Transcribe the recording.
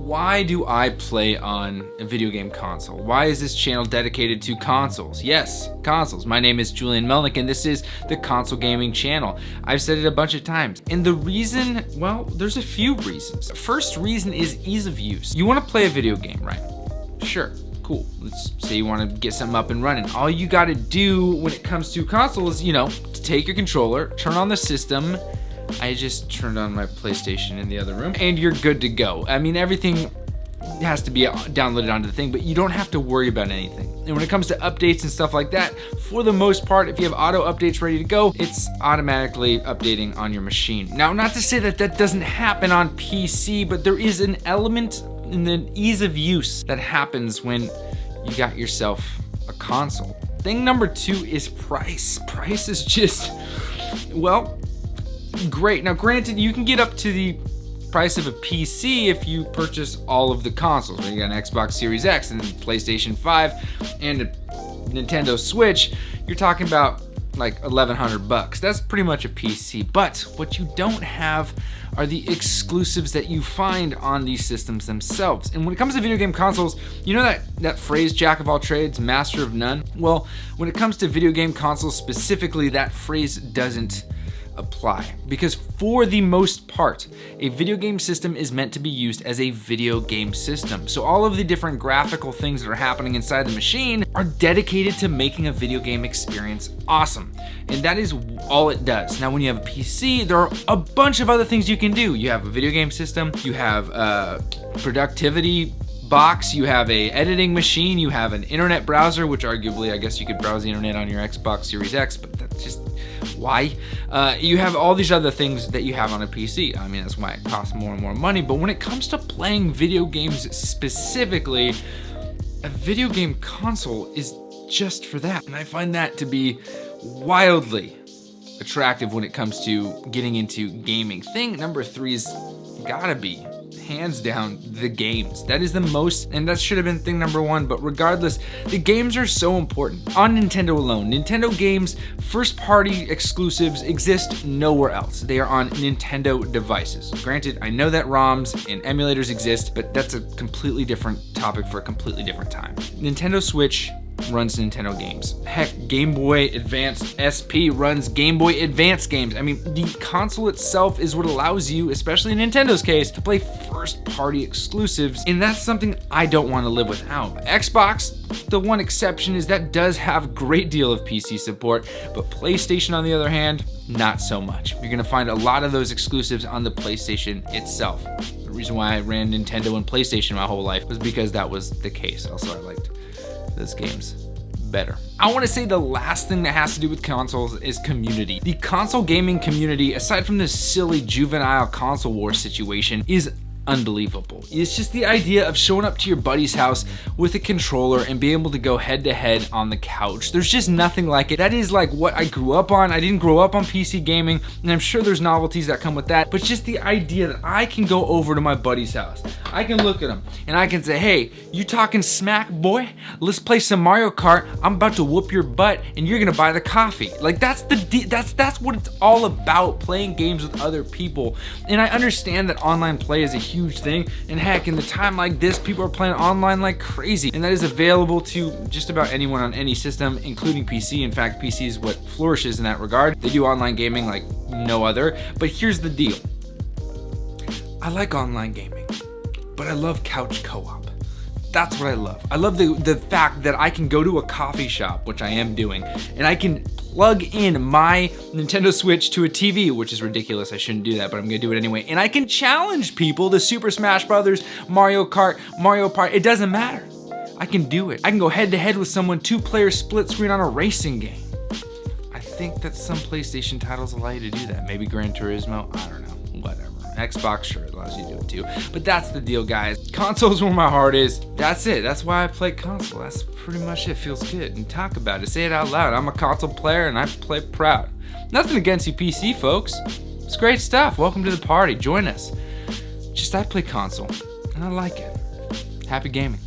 why do I play on a video game console? Why is this channel dedicated to consoles? Yes, consoles. My name is Julian Melnick and this is the Console Gaming Channel. I've said it a bunch of times. And the reason, well, there's a few reasons. First reason is ease of use. You want to play a video game, right? Sure. Cool. Let's say you want to get something up and running. All you got to do when it comes to consoles, to take your controller, turn on the system. I just turned on my PlayStation in the other room and you're good to go. I mean, everything has to be downloaded onto the thing, but you don't have to worry about anything. And when it comes to updates and stuff like that, for the most part, if you have auto updates ready to go, it's automatically updating on your machine. Now, not to say that that doesn't happen on PC, but there is an element in the ease of use that happens when you got yourself a console. Thing number two is price. Price is just, well, great. Now, granted, you can get up to the price of a PC if you purchase all of the consoles. You got an Xbox Series X and PlayStation 5 and a Nintendo Switch. You're talking about like $1,100. That's pretty much a PC. But what you don't have are the exclusives that you find on these systems themselves. And when it comes to video game consoles, you know that phrase, jack of all trades, master of none? Well, when it comes to video game consoles specifically, that phrase doesn't apply, because for the most part, a video game system is meant to be used as a video game system. So all of the different graphical things that are happening inside the machine are dedicated to making a video game experience awesome. And that is all it does. Now, when you have a PC, there are a bunch of other things you can do. You have a video game system, you have a productivity box, you have a editing machine, you have an internet browser, which arguably I guess you could browse the internet on your Xbox Series X, but that's just why? You have all these other things that you have on a PC. I mean, that's why it costs more and more money. But when it comes to playing video games specifically, a video game console is just for that. And I find that to be wildly attractive when it comes to getting into gaming. Thing number three is gotta be, hands down, the games. That is the most, and that should have been thing number one, but regardless, the games are so important. On Nintendo alone, Nintendo games, first party exclusives exist nowhere else. They are on Nintendo devices. Granted, I know that ROMs and emulators exist, but that's a completely different topic for a completely different time. Nintendo Switch runs Nintendo games. Heck, Game Boy Advance SP runs Game Boy Advance games. I mean, the console itself is what allows you, especially in Nintendo's case, to play first-party exclusives, and that's something I don't want to live without. Xbox, the one exception is that does have a great deal of PC support, but PlayStation, on the other hand, not so much. You're gonna find a lot of those exclusives on the PlayStation itself. The reason why I ran Nintendo and PlayStation my whole life was because that was the case. Also, I liked those games better. I want to say the last thing that has to do with consoles is community. The console gaming community, aside from this silly juvenile console war situation, is unbelievable. It's just the idea of showing up to your buddy's house with a controller and being able to go head to head on the couch. There's just nothing like it. That is like what I grew up on. I didn't grow up on PC gaming, and I'm sure there's novelties that come with that, but just the idea that I can go over to my buddy's house, I can look at him and I can say, hey, you talking smack, boy? Let's play some Mario Kart. I'm about to whoop your butt and you're gonna buy the coffee. Like, that's what it's all about, playing games with other people. And I understand that online play is a huge thing, and heck, in the time like this, people are playing online like crazy, and that is available to just about anyone on any system, including PC. In fact, PC is what flourishes in that regard. They do online gaming like no other. But here's the deal. I like online gaming, but I love couch co-op. That's what I love. I love the fact that I can go to a coffee shop, which I am doing, and I can plug in my Nintendo Switch to a TV, which is ridiculous. I shouldn't do that, but I'm gonna do it anyway. And I can challenge people to Super Smash Brothers, Mario Kart, Mario Party. It doesn't matter. I can do it. I can go head to head with someone, 2-player split screen on a racing game. I think that some PlayStation titles allow you to do that. Maybe Gran Turismo, I don't know, whatever. Xbox sure allows you to do it too. But that's the deal, guys. Console's where my heart is. That's it. That's why I play console. That's pretty much it. Feels good. And talk about it. Say it out loud. I'm a console player and I play proud. Nothing against you PC folks. It's great stuff. Welcome to the party. Join us. Just I play console and I like it. Happy gaming.